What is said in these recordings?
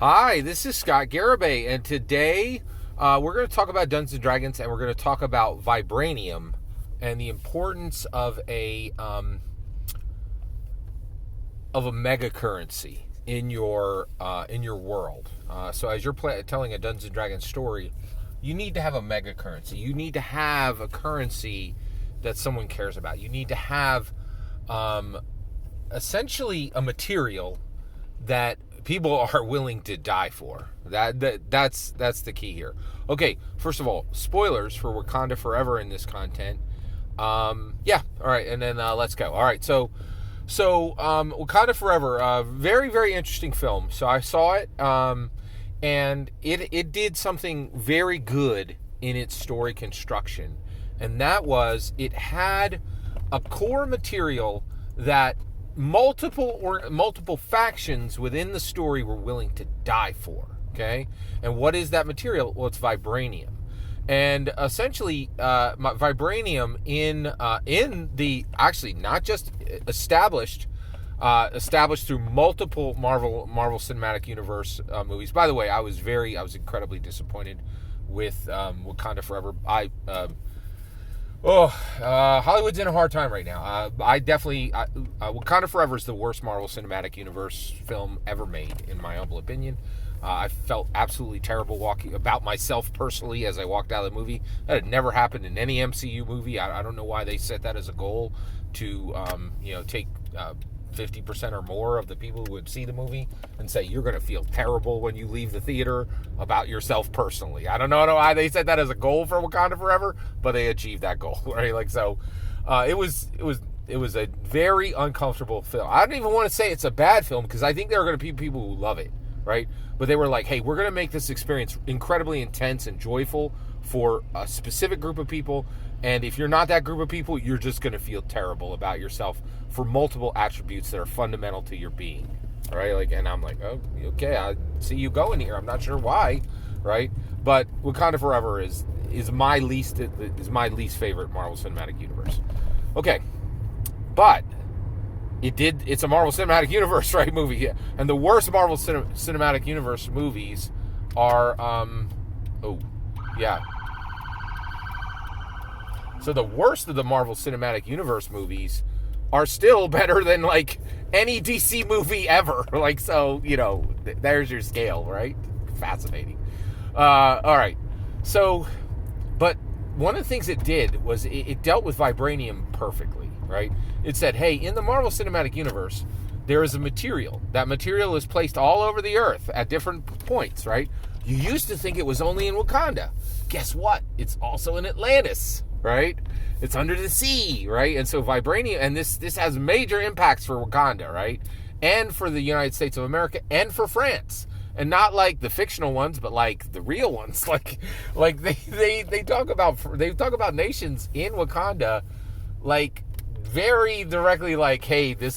Hi, this is Scott Garibay, and today we're going to talk about Dungeons and Dragons, and we're going to talk about Vibranium and the importance of a mega currency in your world. So as you're telling a Dungeons and Dragons story, you need to have a mega currency. You need to have a currency that someone cares about. You need to have essentially a material that people are willing to die for. That's the key here. Okay, first of all, spoilers for Wakanda Forever in this content. All right, and then let's go. All right, so Wakanda Forever, very, very interesting film. So I saw it, and it did something very good in its story construction, and that was it had a core material that multiple factions within the story were willing to die for. Okay, and what is that material? Well, it's vibranium, and essentially, vibranium in the actually not just established through multiple Marvel Cinematic Universe movies. By the way, I was incredibly disappointed with Wakanda Forever. Hollywood's in a hard time right now. Wakanda Forever is the worst Marvel Cinematic Universe film ever made, in my humble opinion. I felt absolutely terrible walking about myself personally as I walked out of the movie. That had never happened in any MCU movie. I don't know why they set that as a goal to, take 50% or more of the people who would see the movie and say you're going to feel terrible when you leave the theater about yourself personally. I don't know why they set that as a goal for Wakanda Forever, but they achieved that goal, right? It was a very uncomfortable film. I don't even want to say it's a bad film because I think there are going to be people who love it, right? But they were like, hey, we're going to make this experience incredibly intense and joyful for a specific group of people. And if you're not that group of people, you're just going to feel terrible about yourself for multiple attributes that are fundamental to your being, right? And I'm like, oh, okay, I see you going here. I'm not sure why, right? But Wakanda Forever is my least favorite Marvel Cinematic Universe. Okay, but it's a Marvel Cinematic Universe, right? Movie, yeah. And the worst Marvel Cinematic Universe movies are, So the worst of the Marvel Cinematic Universe movies are still better than any DC movie ever. There's your scale, right? Fascinating. All right. So, but one of the things it did was it dealt with vibranium perfectly, right? It said, hey, in the Marvel Cinematic Universe, there is a material. That material is placed all over the earth at different points, right? You used to think it was only in Wakanda. Guess what? It's also in Atlantis, right? It's under the sea, right? And so vibranium, and this has major impacts for Wakanda, right? And for the United States of America and for France. And not like the fictional ones, but like the real ones. They talk about nations in Wakanda very directly, hey, this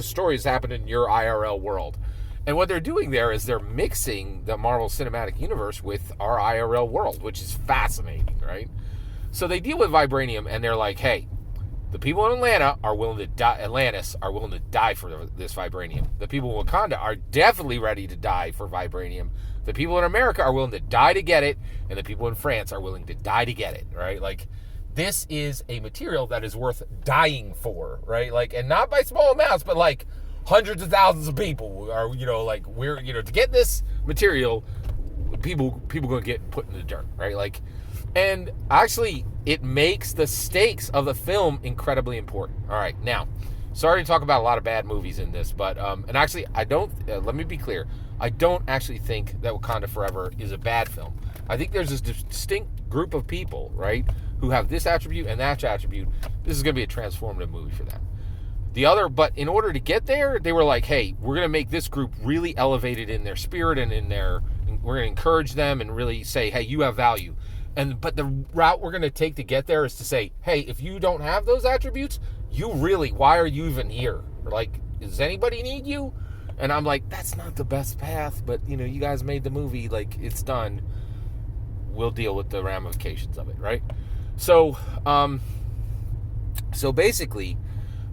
story has happened in your IRL world. And what they're doing there is they're mixing the Marvel Cinematic Universe with our IRL world, which is fascinating, right? So they deal with vibranium, and they're like, hey, the people in Atlantis are willing to die for this vibranium. The people in Wakanda are definitely ready to die for vibranium. The people in America are willing to die to get it, and the people in France are willing to die to get it, right? This is a material that is worth dying for, right? And not by small amounts, but hundreds of thousands of people are, to get this material, people going to get put in the dirt, right? And actually, it makes the stakes of the film incredibly important. All right, now, sorry to talk about a lot of bad movies in this, but, and actually, I don't, let me be clear, I don't actually think that Wakanda Forever is a bad film. I think there's this distinct group of people, right, who have this attribute and that attribute. This is going to be a transformative movie for them. But in order to get there, they were like, hey, we're going to make this group really elevated in their spirit and we're going to encourage them and really say, hey, you have value. But the route we're going to take to get there is to say, hey, if you don't have those attributes, why are you even here? Does anybody need you? And I'm like, that's not the best path, but you guys made the movie, it's done. We'll deal with the ramifications of it, right? So basically,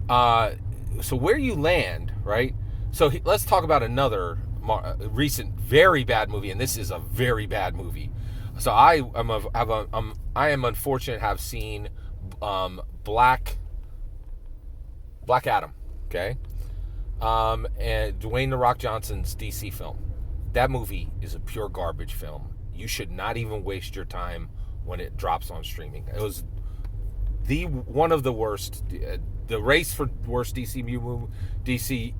so where you land, right? So let's talk about another recent very bad movie, and this is a very bad movie. So I am unfortunate to have seen Black Adam, okay, and Dwayne The Rock Johnson's DC film. That movie is a pure garbage film. You should not even waste your time when it drops on streaming. It was one of the worst. The race for worst DCU movie, DC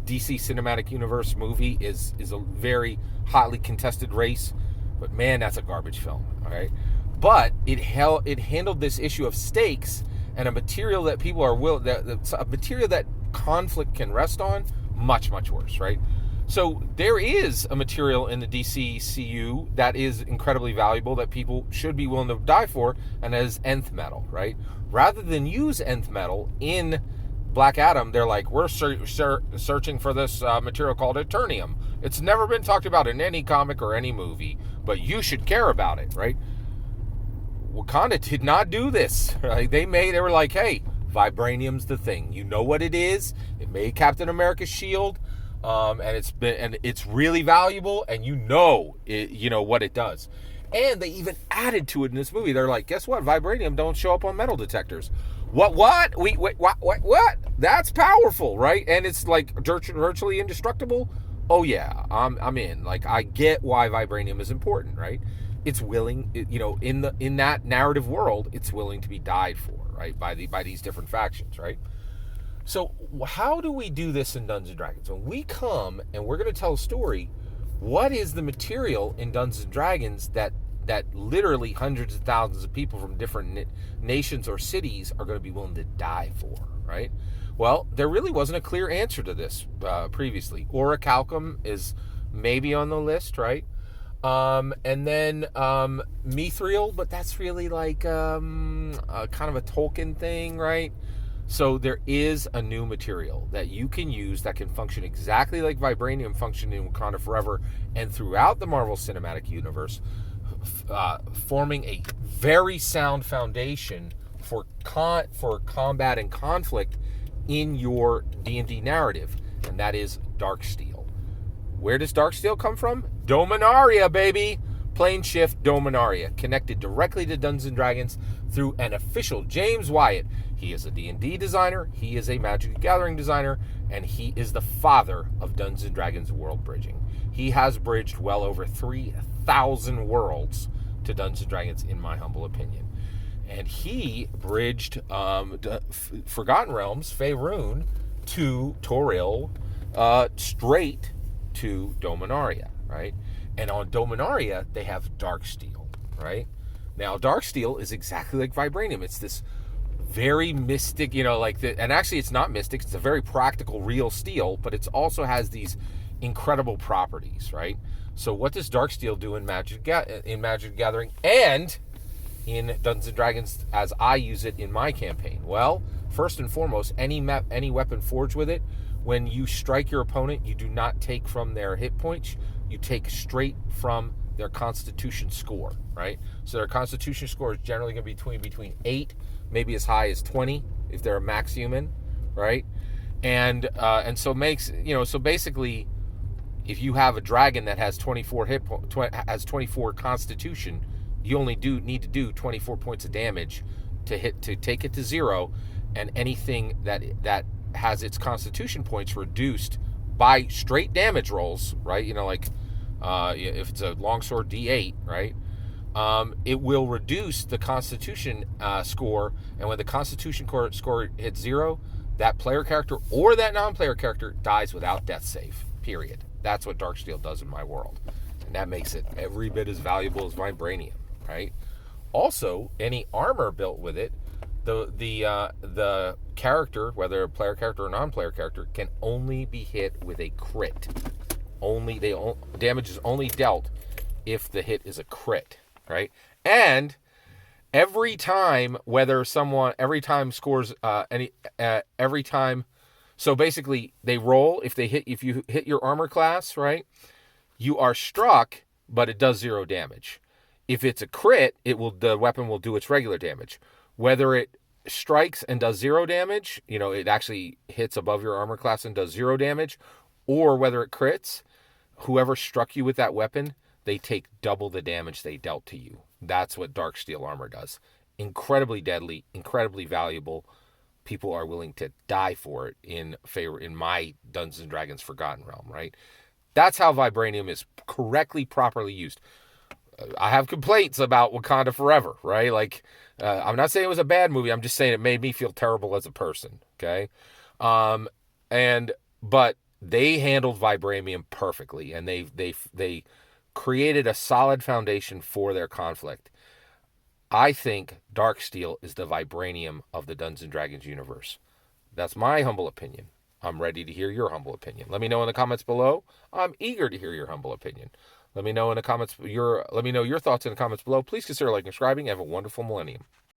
Cinematic Universe movie is a very hotly contested race. But man, that's a garbage film. All right, but it handled this issue of stakes and a material that people are a material that conflict can rest on much worse, right? So there is a material in the DCCU that is incredibly valuable that people should be willing to die for, and that is nth metal, right? Rather than use nth metal in Black Adam, they're like, we're searching for this material called Eternium. It's never been talked about in any comic or any movie, but you should care about it, right? Wakanda did not do this. Right? They were like, hey, Vibranium's the thing. You know what it is. It made Captain America's shield. And it's really valuable, and you know what it does. And they even added to it in this movie. They're like, guess what? Vibranium don't show up on metal detectors. What? Wait, what? That's powerful, right? And it's like virtually indestructible. Oh yeah, I'm in. Like, I get why Vibranium is important, right? It's willing, in that narrative world, it's willing to be died for, right? By these different factions, right? So how do we do this in Dungeons & Dragons? When we come and we're going to tell a story, what is the material in Dungeons & Dragons that literally hundreds of thousands of people from different nations or cities are going to be willing to die for, right? Well, there really wasn't a clear answer to this previously. Orichalcum is maybe on the list, right? And then Mithril, but that's really like kind of a Tolkien thing, right? So there is a new material that you can use that can function exactly like Vibranium functioned in Wakanda Forever and throughout the Marvel Cinematic Universe, forming a very sound foundation for combat and conflict in your D&D narrative, and that is Darksteel. Where does Darksteel come from? Dominaria, baby! Plane shift Dominaria, connected directly to Dungeons & Dragons through an official James Wyatt. He is a D&D designer, he is a Magic the Gathering designer, and he is the father of Dungeons & Dragons world bridging. He has bridged well over 3,000 worlds to Dungeons & Dragons, in my humble opinion. And he bridged Forgotten Realms, Faerun, to Toril, straight to Dominaria, right? And on Dominaria, they have Darksteel, right? Now, Darksteel is exactly like Vibranium. It's this very mystic, and actually it's not mystic, it's a very practical, real steel, but it also has these incredible properties, right? So what does Darksteel do in Magic Gathering and in Dungeons & Dragons as I use it in my campaign? Well, first and foremost, any weapon forged with it, when you strike your opponent, you do not take from their hit points, you take straight from their Constitution score, right? So their Constitution score is generally going to be between 8, maybe as high as 20 if they're a max human, right? And so so basically, if you have a dragon that has 24 has 24 Constitution, you only need to do 24 points of damage to take it to 0, and anything that has its Constitution points reduced by straight damage rolls, right? If it's a longsword D8, right? It will reduce the Constitution score, and when the Constitution score hits 0, that player character or that non-player character dies without death save, period. That's what Darksteel does in my world, and that makes it every bit as valuable as Vibranium, right? Also, any armor built with it, the character, whether a player character or non-player character, can only be hit with a crit. Damage is only dealt if the hit is a crit, right? And every time scores every time, so basically they roll, if you hit your armor class, right, you are struck, but it does 0 damage. If it's a crit, the weapon will do its regular damage. Whether it strikes and does 0 damage, it actually hits above your armor class and does 0 damage, or whether it crits, whoever struck you with that weapon, they take double the damage they dealt to you. That's what dark steel armor does. Incredibly deadly, incredibly valuable. People are willing to die for it in my Dungeons and Dragons Forgotten Realm, right? That's how vibranium is correctly, properly used. I have complaints about Wakanda Forever, right? Like, I'm not saying it was a bad movie. I'm just saying it made me feel terrible as a person. Okay, um, but they handled vibranium perfectly, and they created a solid foundation for their conflict. I think Darksteel is the vibranium of the Dungeons and Dragons universe. That's my humble opinion. I'm ready to hear your humble opinion. Let me know in the comments below. I'm eager to hear your humble opinion. Let me know in the comments let me know your thoughts in the comments below. Please consider liking and subscribing. Have a wonderful millennium.